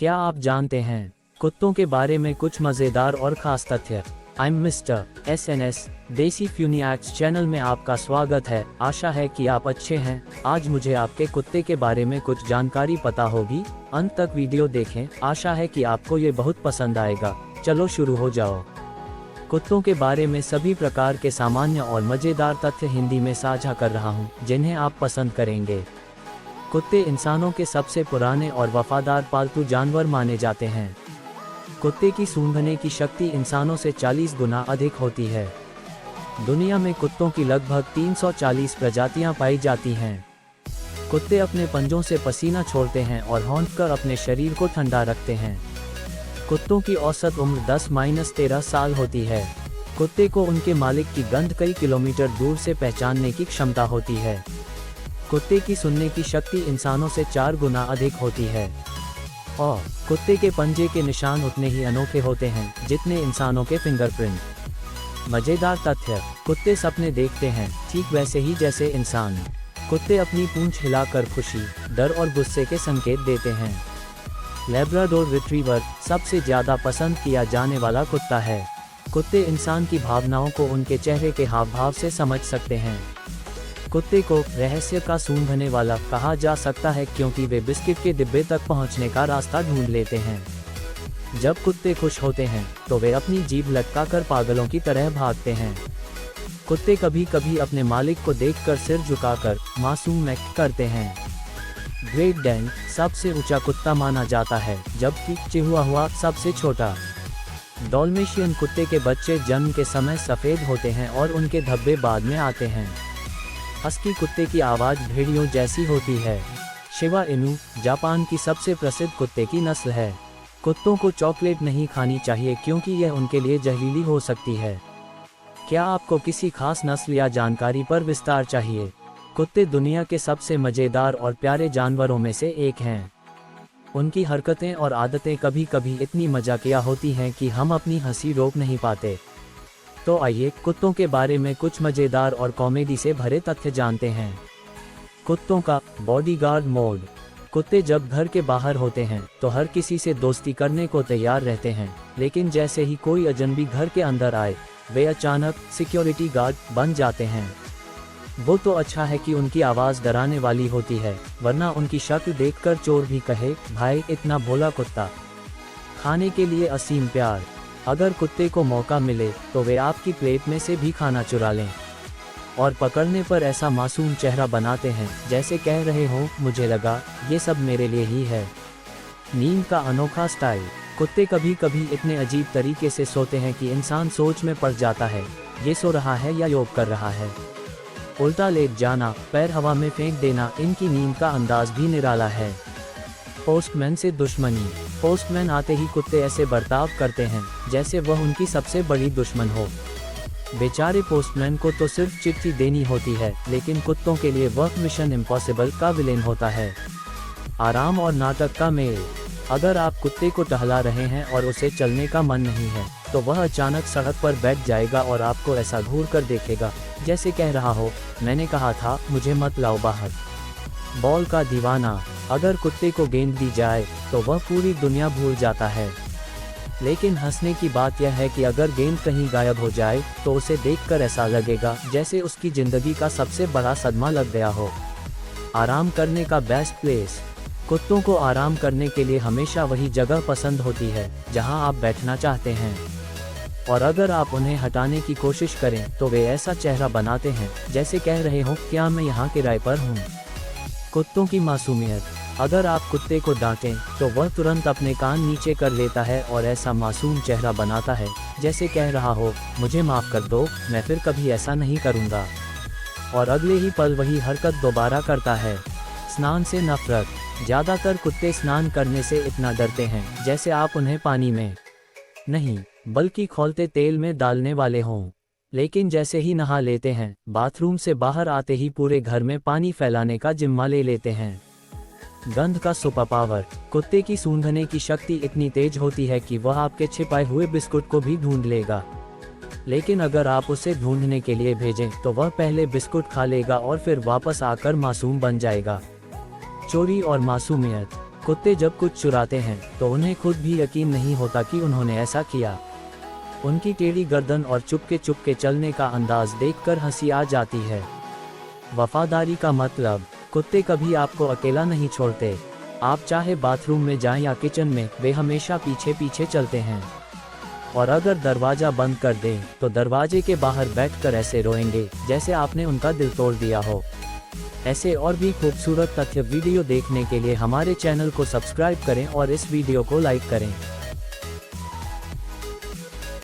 क्या आप जानते हैं कुत्तों के बारे में कुछ मज़ेदार और ख़ास तथ्य? आई एम मिस्टर SNS, देसी फ्यूनिएक्स चैनल में आपका स्वागत है। आशा है कि आप अच्छे हैं। आज मुझे आपके कुत्ते के बारे में कुछ जानकारी पता होगी। अंत तक वीडियो देखें, आशा है कि आपको ये बहुत पसंद आएगा। चलो शुरू हो जाओ। कुत्तों के बारे में सभी प्रकार के सामान्य और मज़ेदार तथ्य हिंदी में साझा कर रहा हूँ, जिन्हें आप पसंद करेंगे। कुत्ते इंसानों के सबसे पुराने और वफादार पालतू जानवर माने जाते हैं। कुत्ते की सूंघने की शक्ति इंसानों से 40 गुना अधिक होती है। दुनिया में कुत्तों की लगभग 340 प्रजातियां पाई जाती हैं। कुत्ते अपने पंजों से पसीना छोड़ते हैं और भौंककर अपने शरीर को ठंडा रखते हैं। कुत्तों की औसत उम्र 10-13 साल होती है। कुत्ते को उनके मालिक की गंध कई किलोमीटर दूर से पहचानने की क्षमता होती है। कुत्ते की सुनने की शक्ति इंसानों से 4 गुना अधिक होती है। और कुत्ते के पंजे के निशान उतने ही अनोखे होते हैं जितने इंसानों के फिंगरप्रिंट। मज़ेदार तथ्य, कुत्ते सपने देखते हैं ठीक वैसे ही जैसे इंसान। कुत्ते अपनी पूंछ हिलाकर खुशी, डर और गुस्से के संकेत देते हैं। लैब्राडोर रिट्रीवर सबसे ज़्यादा पसंद किया जाने वाला कुत्ता है। कुत्ते इंसान की भावनाओं को उनके चेहरे के हाव भाव से समझ सकते हैं। कुत्ते को रहस्य का सूंघने वाला कहा जा सकता है क्योंकि वे बिस्किट के डिब्बे तक पहुंचने का रास्ता ढूंढ लेते हैं। जब कुत्ते खुश होते हैं तो वे अपनी जीभ लटकाकर पागलों की तरह भागते हैं। कुत्ते कभी कभी अपने मालिक को देखकर सिर झुकाकर मासूम एक्ट करते हैं। ग्रेट डैन सबसे ऊंचा कुत्ता माना जाता है, जबकि चिहुआहुआ सबसे छोटा। डॉल्मेशियन कुत्ते के बच्चे जन्म के समय सफ़ेद होते हैं और उनके धब्बे बाद में आते हैं। हस्की कुत्ते की आवाज़ भेड़ियों जैसी होती है। शिबा इनू जापान की सबसे प्रसिद्ध कुत्ते की नस्ल है। कुत्तों को चॉकलेट नहीं खानी चाहिए क्योंकि यह उनके लिए जहरीली हो सकती है। क्या आपको किसी खास नस्ल या जानकारी पर विस्तार चाहिए? कुत्ते दुनिया के सबसे मज़ेदार और प्यारे जानवरों में से एक हैं। उनकी हरकतें और आदतें कभी कभी इतनी मजाकिया होती हैं कि हम अपनी हंसी रोक नहीं पाते। तो आइए कुत्तों के बारे में कुछ मज़ेदार और कॉमेडी से भरे तथ्य जानते हैं। कुत्तों का बॉडीगार्ड मोड। कुत्ते जब घर के बाहर होते हैं तो हर किसी से दोस्ती करने को तैयार रहते हैं, लेकिन जैसे ही कोई अजनबी घर के अंदर आए, वे अचानक सिक्योरिटी गार्ड बन जाते हैं। वो तो अच्छा है कि उनकी आवाज़ डराने वाली होती है, वरना उनकी शक्ल देखकर चोर भी कहे, भाई इतना भोला कुत्ता। खाने के लिए असीम प्यार। अगर कुत्ते को मौका मिले तो वे आपकी प्लेट में से भी खाना चुरा लें और पकड़ने पर ऐसा मासूम चेहरा बनाते हैं जैसे कह रहे हो, मुझे लगा ये सब मेरे लिए ही है। नींद का अनोखा स्टाइल। कुत्ते कभी कभी इतने अजीब तरीके से सोते हैं कि इंसान सोच में पड़ जाता है, ये सो रहा है या योग कर रहा है। उल्टा लेट जाना, पैर हवा में फेंक देना, इनकी नींद का अंदाज भी निराला है। पोस्टमैन से दुश्मनी। पोस्टमैन आते ही कुत्ते ऐसे बर्ताव करते हैं जैसे वह उनकी सबसे बड़ी दुश्मन हो। बेचारे पोस्टमैन को तो सिर्फ चिट्ठी देनी होती है, लेकिन कुत्तों के लिए वह मिशन इम्पॉसिबल का विलेन होता है। आराम और नाटक का मेल। अगर आप कुत्ते को टहला रहे हैं और उसे चलने का मन नहीं है, तो वह अचानक सड़क पर बैठ जाएगा और आपको ऐसा घूर कर देखेगा जैसे कह रहा हो, मैंने कहा था मुझे मत लाओ बाहर। बॉल का दीवाना। अगर कुत्ते को गेंद दी जाए तो वह पूरी दुनिया भूल जाता है, लेकिन हंसने की बात यह है कि अगर गेंद कहीं गायब हो जाए तो उसे देखकर ऐसा लगेगा जैसे उसकी ज़िंदगी का सबसे बड़ा सदमा लग गया हो। आराम करने का बेस्ट प्लेस। कुत्तों को आराम करने के लिए हमेशा वही जगह पसंद होती है जहां आप बैठना चाहते हैं, और अगर आप उन्हें हटाने की कोशिश करें तो वे ऐसा चेहरा बनाते हैं जैसे कह रहे हो, क्या मैं यहाँ किराए पर हूँ। कुत्तों की मासूमियत। अगर आप कुत्ते को डांटें तो वह तुरंत अपने कान नीचे कर लेता है और ऐसा मासूम चेहरा बनाता है जैसे कह रहा हो, मुझे माफ़ कर दो, मैं फिर कभी ऐसा नहीं करूँगा। और अगले ही पल वही हरकत दोबारा करता है। स्नान से नफरत। ज़्यादातर कुत्ते स्नान करने से इतना डरते हैं जैसे आप उन्हें पानी में नहीं बल्कि खौलते तेल में डालने वाले हों, लेकिन जैसे ही नहा लेते हैं, बाथरूम से बाहर आते ही पूरे घर में पानी फैलाने का जिम्मा ले लेते हैं। गंध का सुपर पावर। कुत्ते की सूंघने की शक्ति इतनी तेज होती है कि वह आपके छिपाए हुए बिस्कुट को भी ढूंढ लेगा, लेकिन अगर आप उसे ढूंढने के लिए भेजें तो वह पहले बिस्कुट खा लेगा और फिर वापस आकर मासूम बन जाएगा। चोरी और मासूमियत। कुत्ते जब कुछ चुराते हैं तो उन्हें खुद भी यकीन नहीं होता कि उन्होंने ऐसा किया। उनकी टेढ़ी गर्दन और चुपके चुपके चलने का अंदाज देखकर हंसी आ जाती है। वफादारी का मतलब, कुत्ते कभी आपको अकेला नहीं छोड़ते। आप चाहे बाथरूम में जाएं या किचन में, वे हमेशा पीछे पीछे चलते हैं। और अगर दरवाज़ा बंद कर दें तो दरवाजे के बाहर बैठकर ऐसे रोएंगे जैसे आपने उनका दिल तोड़ दिया हो। ऐसे और भी खूबसूरत तथ्य वीडियो देखने के लिए हमारे चैनल को सब्सक्राइब करें और इस वीडियो को लाइक करें।